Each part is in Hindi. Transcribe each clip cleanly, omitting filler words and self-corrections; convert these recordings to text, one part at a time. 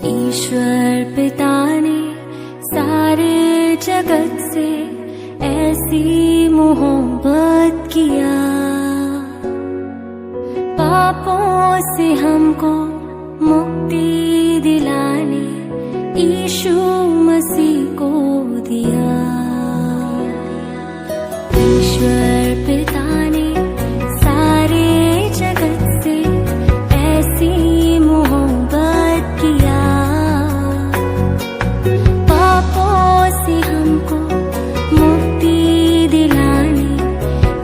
ईश्वर पिता ने सारे जगत से ऐसी मोहब्बत किया, पापों से हमको मुक्ति दिलाने यीशु मसीह को दिया। ईश्वर पिता ने सारे जगत से ऐसी मोहब्बत किया, पापों से हमको मुक्ति दिलाने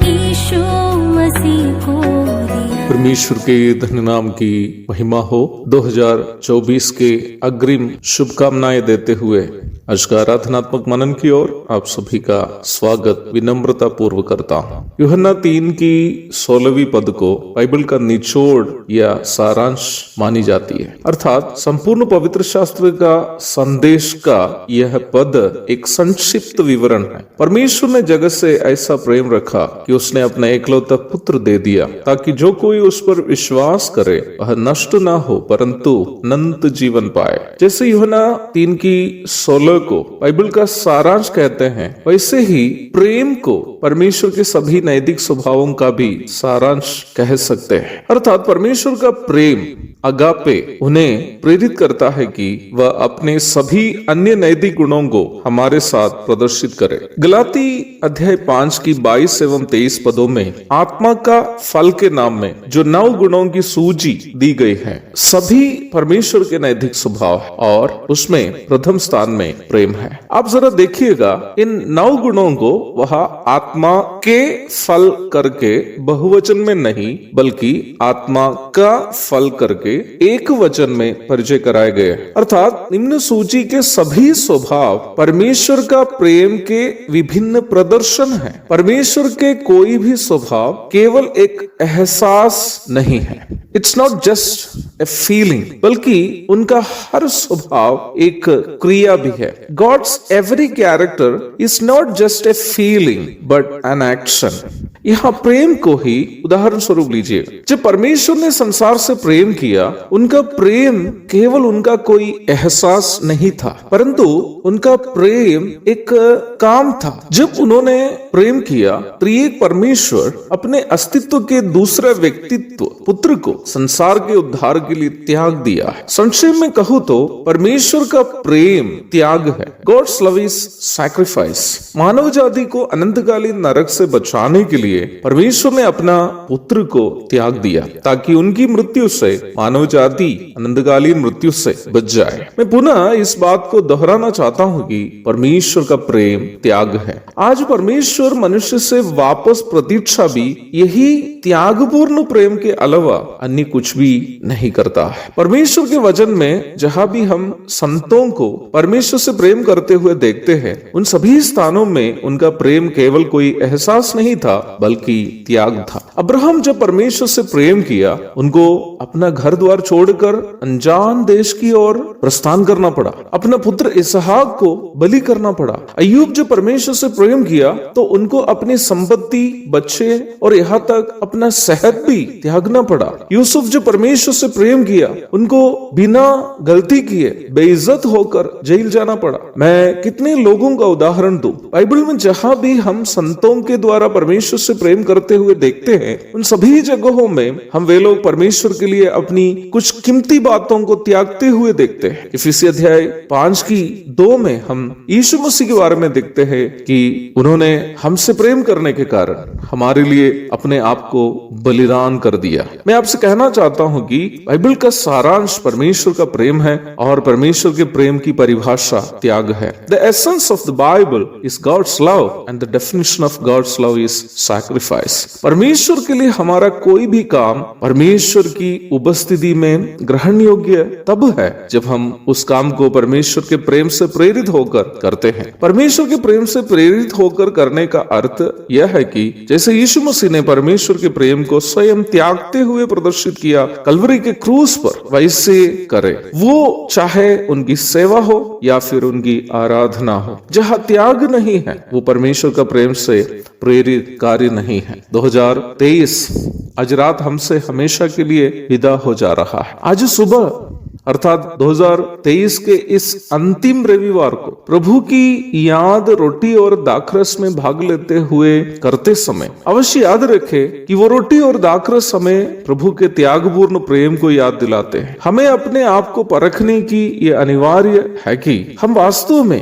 यीशु मसीह को दिया। परमेश्वर के धन्य नाम की महिमा हो। 2024 के अग्रिम शुभकामनाएं देते हुए आज का आराधनात्मक मनन की ओर आप सभी का स्वागत विनम्रता पूर्व करता हूँ। यूहन्ना 3 की 16वीं पद को बाइबल का निचोड़ या सारांश मानी जाती है, अर्थात संपूर्ण पवित्र शास्त्र का संदेश का यह पद एक संक्षिप्त विवरण है। परमेश्वर ने जगत से ऐसा प्रेम रखा कि उसने अपना एकलौता पुत्र दे दिया, ताकि जो कोई उस पर विश्वास करे वह नष्ट ना हो परंतु अनंत जीवन पाए। जैसे यूहन्ना 3 की 16 को बाइबल का सारांश कहते हैं, वैसे ही प्रेम को परमेश्वर के सभी नैतिक स्वभावों का भी सारांश कह सकते हैं। अर्थात परमेश्वर का प्रेम अगापे उन्हें प्रेरित करता है कि वह अपने सभी अन्य नैतिक गुणों को हमारे साथ प्रदर्शित करे। गलाती अध्याय 5 की 22 एवं 23 पदों में आत्मा का फल के नाम में जो 9 गुणों की सूची दी गई है, सभी परमेश्वर के नैतिक स्वभाव और उसमें प्रथम स्थान में प्रेम है। आप जरा देखिएगा, इन 9 गुणों को वह आत्मा के फल करके बहुवचन में नहीं बल्कि आत्मा का फल करके एक वचन में परिचय कराए गए। अर्थात निम्न सूची के सभी स्वभाव परमेश्वर का प्रेम के विभिन्न प्रदर्शन हैं। परमेश्वर के कोई भी स्वभाव केवल एक एहसास नहीं है, it's not just a feeling, बल्कि उनका हर स्वभाव एक क्रिया भी है। God's every character is not just a feeling but an action. यहाँ प्रेम को ही उदाहरण स्वरूप लीजिए। जब परमेश्वर ने संसार से प्रेम किया, उनका प्रेम केवल उनका कोई एहसास नहीं था, परंतु उनका प्रेम एक काम था। जब उन्होंने प्रेम किया, त्रिएक परमेश्वर अपने अस्तित्व के दूसरे व्यक्तित्व पुत्र को संसार के उद्धार के लिए त्याग दिया है। संक्षेप में कहूँ तो परमेश्वर का प्रेम त्याग है। God's love is sacrifice. मानव जाति को अनंतकालीन नरक से बचाने के लिए परमेश्वर ने अपना पुत्र को त्याग दिया, ताकि उनकी मृत्यु से मानव जाति अनंतकालीन मृत्यु से बच जाए। मैं पुनः इस बात को दोहराना चाहता हूँ कि परमेश्वर का प्रेम त्याग है। आज परमेश्वर मनुष्य से वापस प्रतीक्षा भी यही त्यागपूर्ण प्रेम के अलावा अन्य कुछ भी नहीं करता है। परमेश्वर के वचन में जहां भी हम संतों को परमेश्वर से प्रेम करते हुए देखते हैं, उन सभी स्थानों में उनका प्रेम केवल कोई एहसास नहीं था बल्कि त्याग था। अब्राहम जब परमेश्वर से प्रेम किया, उनको अपना घर द्वार छोड़कर अनजान देश की ओर प्रस्थान करना पड़ा, अपना पुत्र इसहाक को बलि करना पड़ा। अय्यूब जब परमेश्वर से प्रेम किया तो उनको अपनी संपत्ति, बच्चे और यहाँ तक अपना सेहत भी त्यागना पड़ा। यूसुफ जब परमेश्वर से प्रेम किया, उनको बिना गलती किए बेइज्जत होकर जेल जाना पड़ा। मैं कितने लोगों का उदाहरण दूं। बाइबल में जहां भी हम संतों के द्वारा परमेश्वर से प्रेम करते हुए देखते हैं, उन सभी जगहों में हम वे लोग परमेश्वर के लिए अपनी कुछ कीमती बातों को त्यागते हुए देखते हैं। इफिसी अध्याय 5 की 2 में हम यीशु मसीह के बारे में देखते हैं कि उन्होंने हमसे प्रेम करने के कारण हमारे लिए अपने आप को बलिदान कर दिया। मैं आपसे कहना चाहता हूं कि बाइबल का सारांश परमेश्वर का प्रेम है और परमेश्वर के प्रेम की परिभाषा त्याग है। The essence of the Bible is God's love and the definition of God's love is sacrifice. परमेश्वर के लिए हमारा कोई भी काम परमेश्वर की उपस्थिति में ग्रहण योग्य तब है जब हम उस काम को परमेश्वर के प्रेम से प्रेरित होकर करते हैं। परमेश्वर के प्रेम से प्रेरित होकर करने का अर्थ यह है कि जैसे यीशु मसीह ने परमेश्वर के प्रेम को स्वयं त्यागते हुए प्रदर्शित किया कलवरी के क्रूस पर, वैसे करे। वो चाहे उनकी सेवा हो या फिर उनकी आराधना हो, जहां त्याग नहीं है वो परमेश्वर का प्रेम से प्रेरित कार्य नहीं है। 2023 आज रात हमसे हमेशा के लिए विदा हो जा रहा है। आज सुबह अर्थात 2023 के इस अंतिम रविवार को प्रभु की याद रोटी और दाखरस में भाग लेते हुए करते समय अवश्य याद रखें कि वो रोटी और दाखरस हमें प्रभु के त्यागपूर्ण प्रेम को याद दिलाते हैं। हमें अपने आप को परखने की ये अनिवार्य है कि हम वास्तव में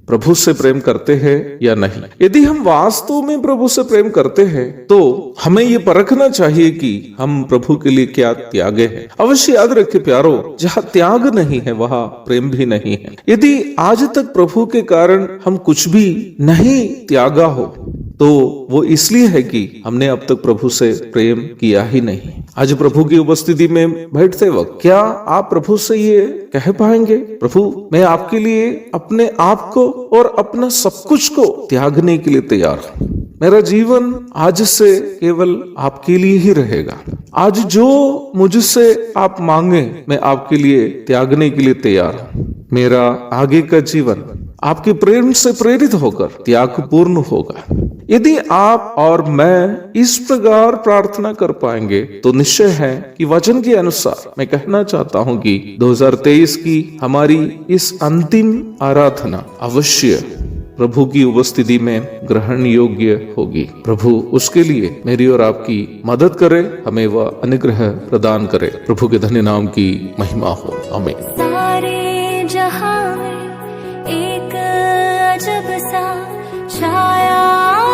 प्रभु से प्रेम करते हैं या नहीं। यदि हम वास्तव में प्रभु से प्रेम करते हैं तो हमें ये परखना चाहिए कि हम प्रभु के लिए क्या त्यागे हैं। अवश्य याद रखें प्यारो, जहाँ त्याग नहीं है वहाँ प्रेम भी नहीं है। यदि आज तक प्रभु के कारण हम कुछ भी नहीं त्यागा हो तो वो इसलिए है कि हमने अब तक प्रभु से प्रेम किया ही नहीं। आज प्रभु की उपस्थिति में बैठते वक्त क्या आप प्रभु से ये कह पाएंगे, प्रभु मैं आपके लिए अपने आप को और अपना सब कुछ को त्यागने के लिए तैयार हूँ। मेरा जीवन आज से केवल आपके लिए ही रहेगा। आज जो मुझसे आप मांगे मैं आपके लिए त्यागने के लिए तैयार हूँ। मेरा आगे का जीवन आपके प्रेम से प्रेरित होकर त्यागपूर्ण होगा। यदि आप और मैं इस प्रकार प्रार्थना कर पाएंगे तो निश्चय है कि वचन के अनुसार मैं कहना चाहता हूं कि 2023 की हमारी इस अंतिम आराधना अवश्य प्रभु की उपस्थिति में ग्रहण योग्य होगी। प्रभु उसके लिए मेरी और आपकी मदद करे, हमें वह अनुग्रह प्रदान करे। प्रभु के धन्य नाम की महिमा हो, आमीन। सारे जहां में एक अजब सा छाया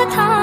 था